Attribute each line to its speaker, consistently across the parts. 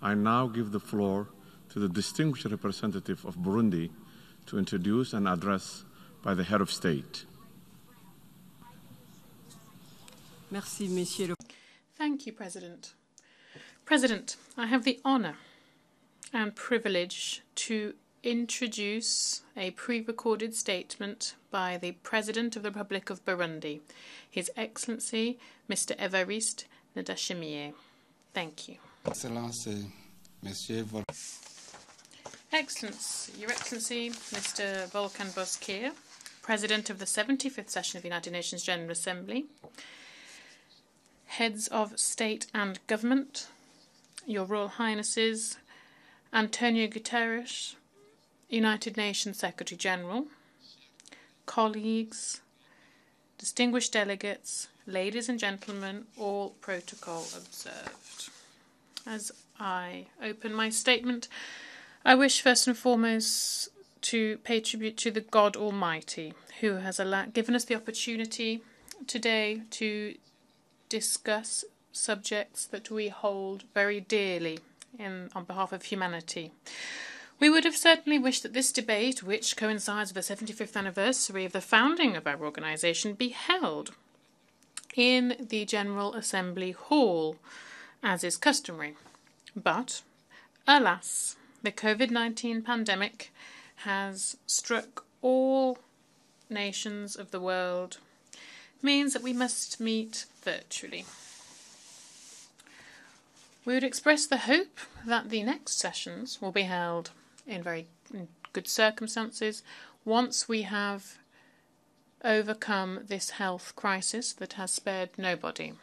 Speaker 1: I now give the floor to the distinguished representative of Burundi to introduce an address by the head of state.
Speaker 2: Merci, Monsieur.
Speaker 3: Thank you, President. President, I have the honor and privilege to introduce a pre-recorded statement by the President of the Republic of Burundi, His Excellency, Mr. Evariste Ndayishimiye. Thank you.
Speaker 4: Excellency, Monsieur
Speaker 3: Your Excellency, Mr. Volkan Bozkır, President of the 75th Session of the United Nations General Assembly, Heads of State and Government, Your Royal Highnesses, Antonio Guterres, United Nations Secretary General, colleagues, distinguished delegates, ladies and gentlemen, all protocol observed. As I open my statement, I wish first and foremost to pay tribute to the God Almighty, who has given us the opportunity today to discuss subjects that we hold very dearly on behalf of humanity. We would have certainly wished that this debate, which coincides with the 75th anniversary of the founding of our organisation, be held in the General Assembly Hall, as is customary. But, alas, the COVID-19 pandemic has struck all nations of the world, means that we must meet virtually. We would express the hope that the next sessions will be held in very good circumstances once we have overcome this health crisis that has spared nobody.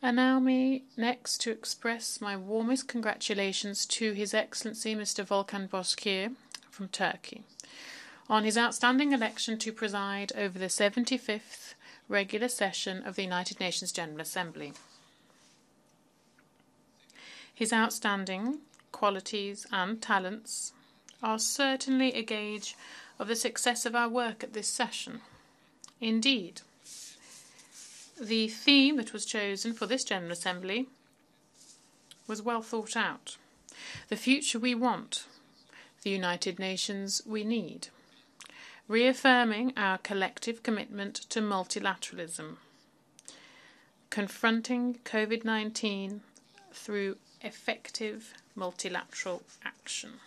Speaker 3: Allow me next to express my warmest congratulations to His Excellency Mr. Volkan Bozkır from Turkey on his outstanding election to preside over the 75th regular session of the United Nations General Assembly. His outstanding qualities and talents are certainly a gauge of the success of our work at this session. Indeed, the theme that was chosen for this General Assembly was well thought out. The future we want, the United Nations we need, reaffirming our collective commitment to multilateralism, confronting COVID-19 through effective multilateral action.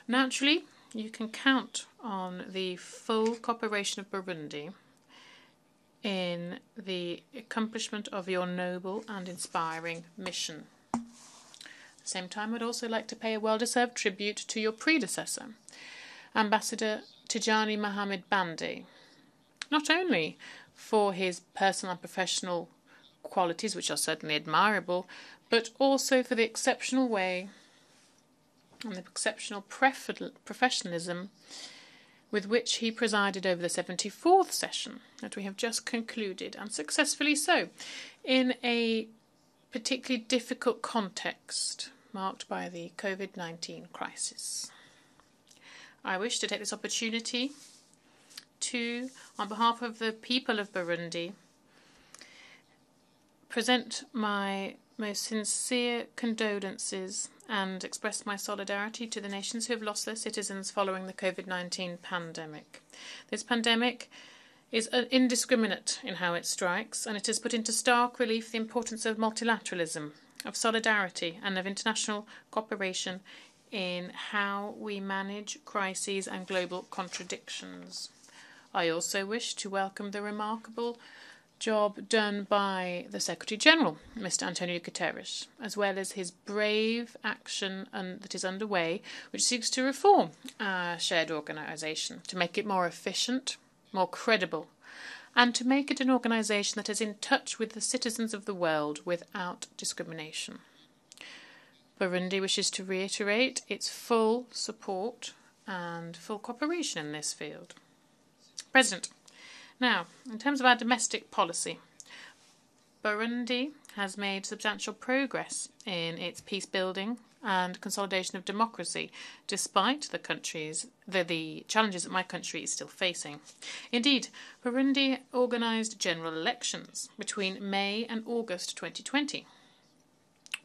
Speaker 3: Naturally, you can count on the full cooperation of Burundi in the accomplishment of your noble and inspiring mission. At the same time, I'd also like to pay a well-deserved tribute to your predecessor, Ambassador Tijani Mohamed Bande, not only for his personal and professional qualities, which are certainly admirable, but also for the exceptional way and the exceptional professionalism with which he presided over the 74th session that we have just concluded, and successfully so, in a particularly difficult context marked by the COVID-19 crisis. I wish to take this opportunity to, on behalf of the people of Burundi, present my most sincere condolences and express my solidarity to the nations who have lost their citizens following the COVID-19 pandemic. This pandemic is indiscriminate in how it strikes, and it has put into stark relief the importance of multilateralism, of solidarity, and of international cooperation in how we manage crises and global contradictions. I also wish to welcome the remarkable job done by the Secretary General, Mr. Antonio Guterres, as well as his brave action that is underway, which seeks to reform our shared organisation, to make it more efficient, more credible, and to make it an organisation that is in touch with the citizens of the world without discrimination. Burundi wishes to reiterate its full support and full cooperation in this field. President, now, in terms of our domestic policy, Burundi has made substantial progress in its peace building and consolidation of democracy, despite the challenges that my country is still facing. Indeed, Burundi organised general elections between May and August 2020.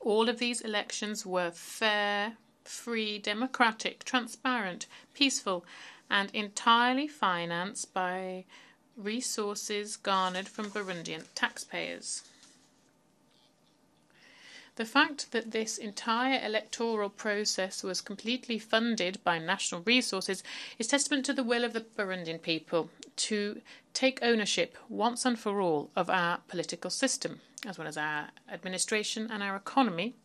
Speaker 3: All of these elections were fair, free, democratic, transparent, peaceful, and entirely financed by resources garnered from Burundian taxpayers. The fact that this entire electoral process was completely funded by national resources is testament to the will of the Burundian people to take ownership once and for all of our political system, as well as our administration and our economy,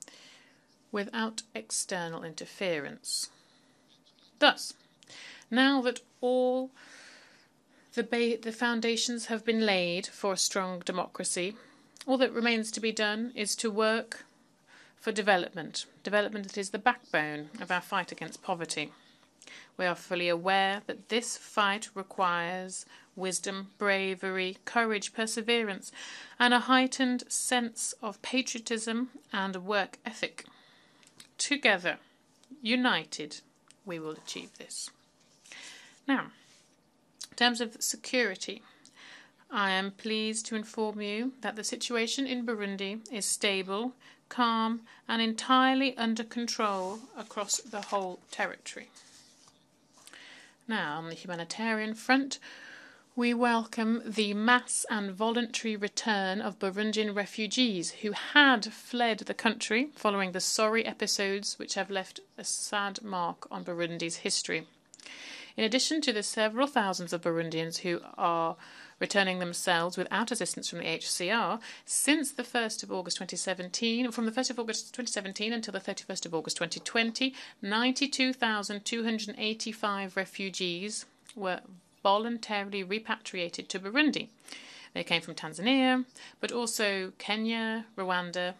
Speaker 3: without external interference. Thus, now that all the foundations have been laid for a strong democracy, all that remains to be done is to work for development that is the backbone of our fight against poverty. We are fully aware that this fight requires wisdom, bravery, courage, perseverance, and a heightened sense of patriotism and work ethic. Together, united, we will achieve this. Now, in terms of security, I am pleased to inform you that the situation in Burundi is stable, calm, and entirely under control across the whole territory. Now, on the humanitarian front, we welcome the mass and voluntary return of Burundian refugees who had fled the country following the sorry episodes which have left a sad mark on Burundi's history. In addition to the several thousands of Burundians who are returning themselves without assistance from the HCR, since the 1st of August 2017, from the 1st of August 2017 until the 31st of August 2020, 92,285 refugees were voluntarily repatriated to Burundi. They came from Tanzania, but also Kenya, Rwanda,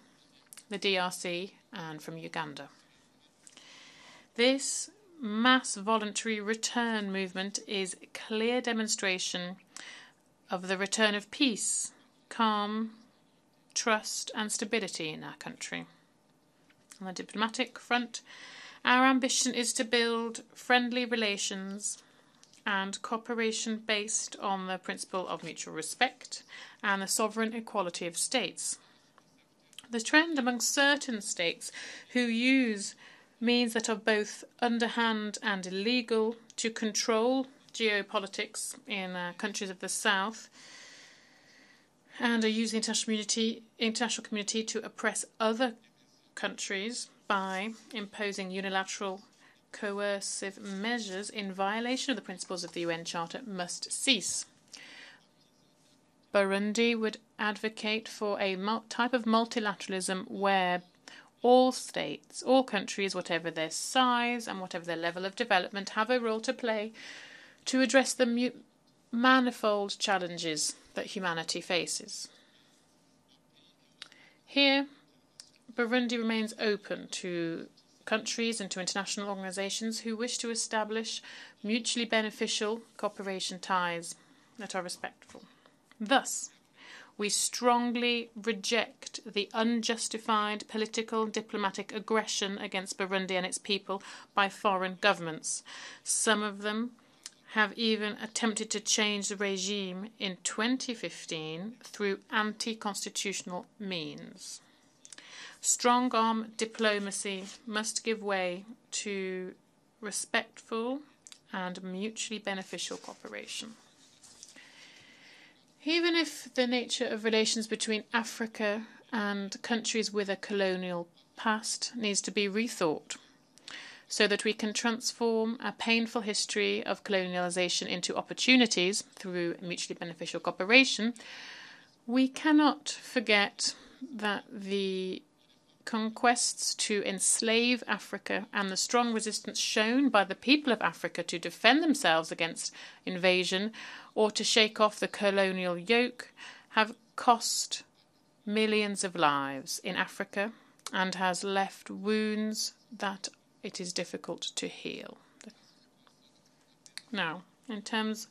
Speaker 3: the DRC, and from Uganda. This mass voluntary return movement is a clear demonstration of the return of peace, calm, trust, and stability in our country. On the diplomatic front, our ambition is to build friendly relations and cooperation based on the principle of mutual respect and the sovereign equality of states. The trend among certain states who use means that are both underhand and illegal to control geopolitics in countries of the South and are using the international community to oppress other countries by imposing unilateral coercive measures in violation of the principles of the UN Charter must cease. Burundi would advocate for a type of multilateralism where all states, all countries, whatever their size and whatever their level of development, have a role to play to address the manifold challenges that humanity faces. Here, Burundi remains open to countries and to international organizations who wish to establish mutually beneficial cooperation ties that are respectful. Thus, we strongly reject the unjustified political and diplomatic aggression against Burundi and its people by foreign governments. Some of them have even attempted to change the regime in 2015 through anti-constitutional means. Strong-arm diplomacy must give way to respectful and mutually beneficial cooperation. Even if the nature of relations between Africa and countries with a colonial past needs to be rethought, so that we can transform a painful history of colonialization into opportunities through mutually beneficial cooperation, we cannot forget that the conquests to enslave Africa and the strong resistance shown by the people of Africa to defend themselves against invasion or to shake off the colonial yoke have cost millions of lives in Africa and has left wounds that it is difficult to heal. Now, in terms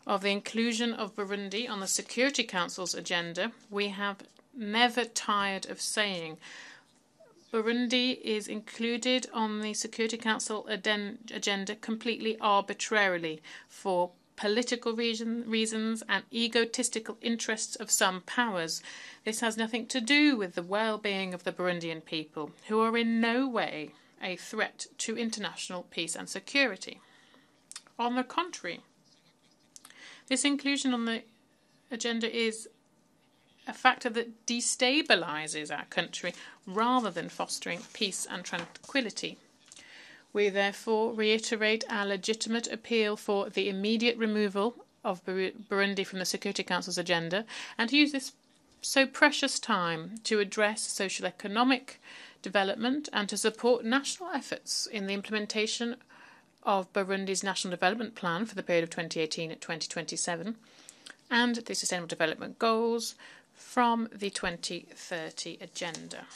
Speaker 3: of the inclusion of Burundi on the Security Council's agenda, we have never tired of saying Burundi is included on the Security Council agenda completely arbitrarily for political reasons and egotistical interests of some powers. This has nothing to do with the well-being of the Burundian people, who are in no way a threat to international peace and security. On the contrary, this inclusion on the agenda is a factor that destabilizes our country rather than fostering peace and tranquility. We therefore reiterate our legitimate appeal for the immediate removal of Burundi from the Security Council's agenda and to use this so precious time to address socio-economic development and to support national efforts in the implementation of Burundi's National Development Plan for the period of 2018 to 2027 and the Sustainable Development Goals from the 2030 agenda.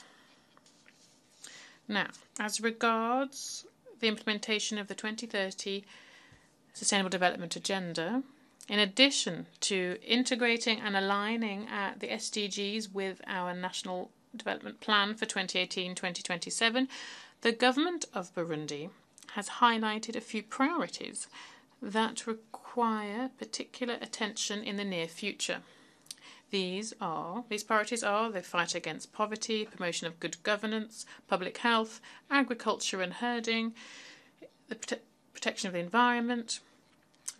Speaker 3: Now, as regards the implementation of the 2030 Sustainable Development Agenda, in addition to integrating and aligning the SDGs with our National Development Plan for 2018-2027, the government of Burundi has highlighted a few priorities that require particular attention in the near future. These priorities are the fight against poverty, promotion of good governance, public health, agriculture and herding, the protection of the environment,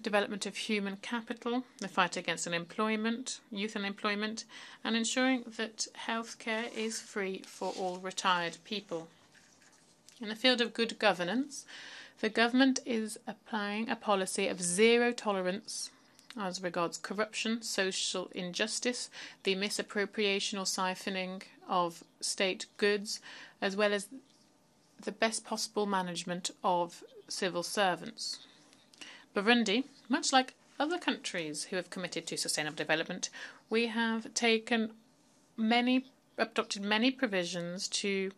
Speaker 3: development of human capital, the fight against unemployment, youth unemployment, and ensuring that healthcare is free for all retired people. In the field of good governance, the government is applying a policy of zero tolerance as regards corruption, social injustice, the misappropriation or siphoning of state goods, as well as the best possible management of civil servants. Burundi, much like other countries who have committed to sustainable development, we have adopted many provisions to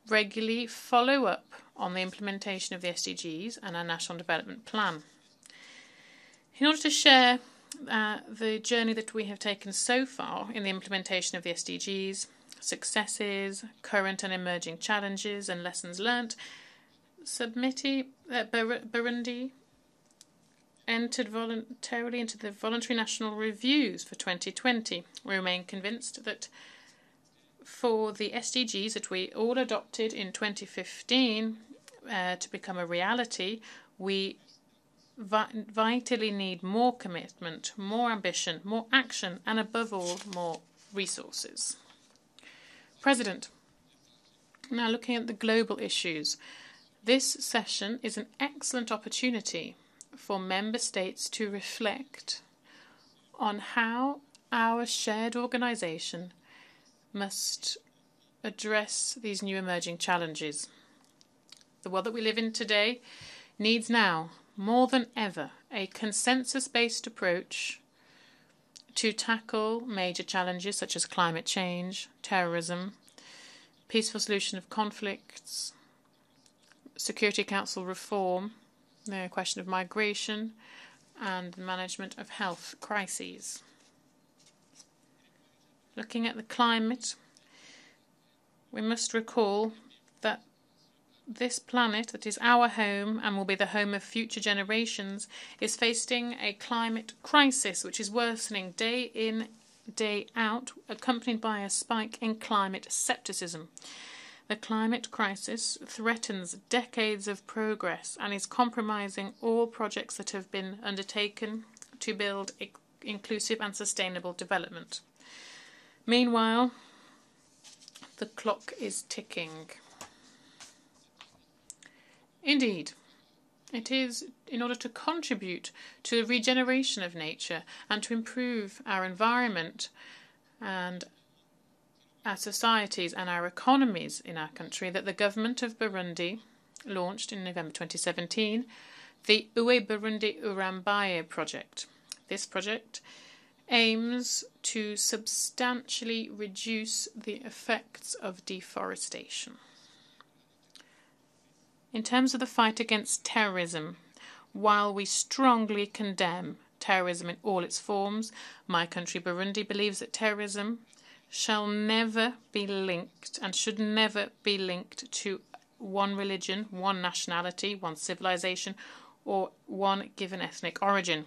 Speaker 3: regularly follow up on the implementation of the SDGs and our National Development Plan. In order to share the journey that we have taken so far in the implementation of the SDGs, successes, current and emerging challenges and lessons learnt, Burundi entered voluntarily into the voluntary national reviews for 2020. We remain convinced that for the SDGs that we all adopted in 2015 to become a reality, we vitally need more commitment, more ambition, more action, and above all, more resources. President, now looking at the global issues, this session is an excellent opportunity for member states to reflect on how our shared organisation must address these new emerging challenges. The world that we live in today needs now, more than ever, a consensus-based approach to tackle major challenges such as climate change, terrorism, peaceful solution of conflicts, Security Council reform, the question of migration, and management of health crises. Looking at the climate, we must recall that this planet, that is our home and will be the home of future generations, is facing a climate crisis which is worsening day in, day out, accompanied by a spike in climate scepticism. The climate crisis threatens decades of progress and is compromising all projects that have been undertaken to build inclusive and sustainable development. Meanwhile, the clock is ticking. Indeed, it is in order to contribute to the regeneration of nature and to improve our environment and our societies and our economies in our country that the government of Burundi launched in November 2017 the Uwe Burundi Urambaye project. This project aims to substantially reduce the effects of deforestation. In terms of the fight against terrorism, while we strongly condemn terrorism in all its forms, my country Burundi believes that terrorism shall never be linked and should never be linked to one religion, one nationality, one civilization, or one given ethnic origin.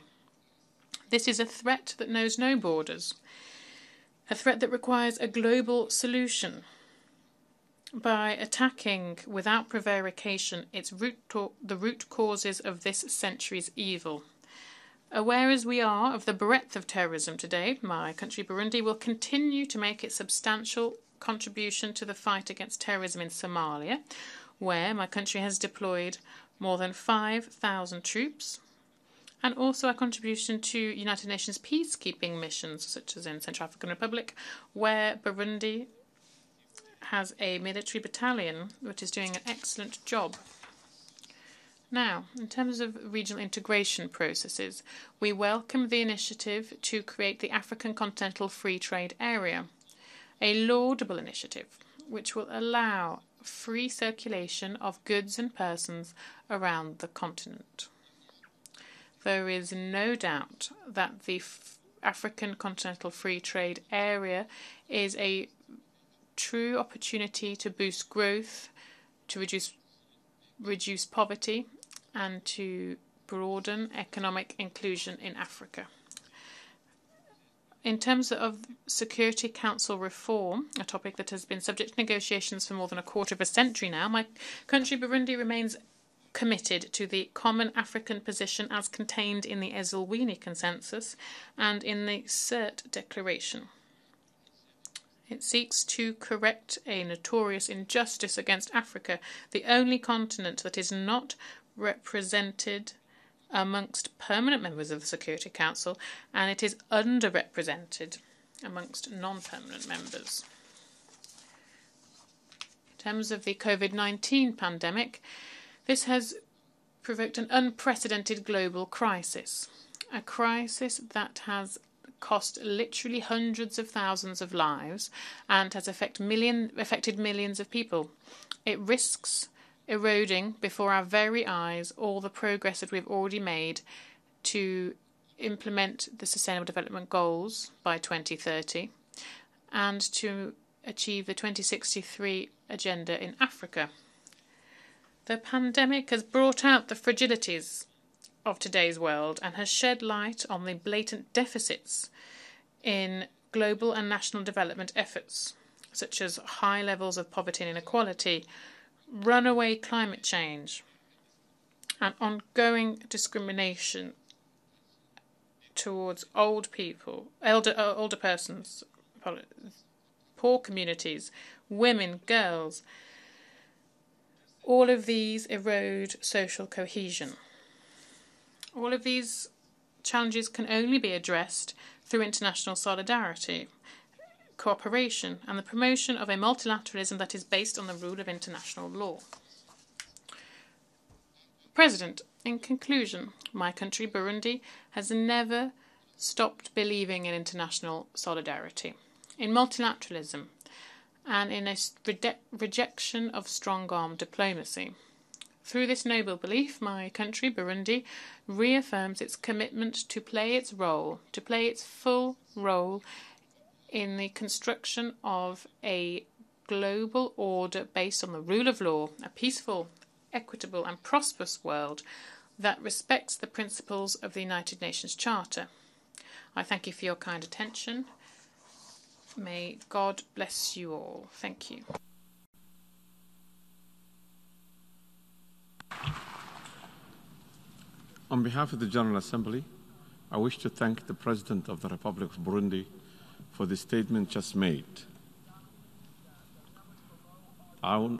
Speaker 3: This is a threat that knows no borders, a threat that requires a global solution. By attacking without prevarication the root causes of this century's evil. Aware as we are of the breadth of terrorism today, my country Burundi will continue to make its substantial contribution to the fight against terrorism in Somalia, where my country has deployed more than 5,000 troops, and also our contribution to United Nations peacekeeping missions, such as in Central African Republic, where Burundi has a military battalion which is doing an excellent job. Now, in terms of regional integration processes, we welcome the initiative to create the African Continental Free Trade Area, a laudable initiative which will allow free circulation of goods and persons around the continent. There is no doubt that the African Continental Free Trade Area is a true opportunity to boost growth, to reduce poverty, and to broaden economic inclusion in Africa. In terms of Security Council reform, a topic that has been subject to negotiations for more than a quarter of a century now, my country Burundi remains committed to the common African position as contained in the Esselwini Consensus and in the CERT Declaration. It seeks to correct a notorious injustice against Africa, the only continent that is not represented amongst permanent members of the Security Council, and it is underrepresented amongst non-permanent members. In terms of the COVID-19 pandemic, this has provoked an unprecedented global crisis, a crisis that has cost literally hundreds of thousands of lives and has affected millions of people. It risks eroding before our very eyes all the progress that we've already made to implement the Sustainable Development Goals by 2030 and to achieve the 2063 agenda in Africa. The pandemic has brought out the fragilities of today's world and has shed light on the blatant deficits in global and national development efforts, such as high levels of poverty and inequality, runaway climate change, and ongoing discrimination towards older persons, poor communities, women, girls. All of these erode social cohesion. All of these challenges can only be addressed through international solidarity, cooperation, and the promotion of a multilateralism that is based on the rule of international law. President, in conclusion, my country, Burundi, has never stopped believing in international solidarity, in multilateralism, and in a rejection of strong-arm diplomacy. Through this noble belief, my country, Burundi, reaffirms its commitment to play its role, to play its full role in the construction of a global order based on the rule of law, a peaceful, equitable and prosperous world that respects the principles of the United Nations Charter. I thank you for your kind attention. May God bless you all. Thank you.
Speaker 1: On behalf of the General Assembly, I wish to thank the President of the Republic of Burundi for the statement just made.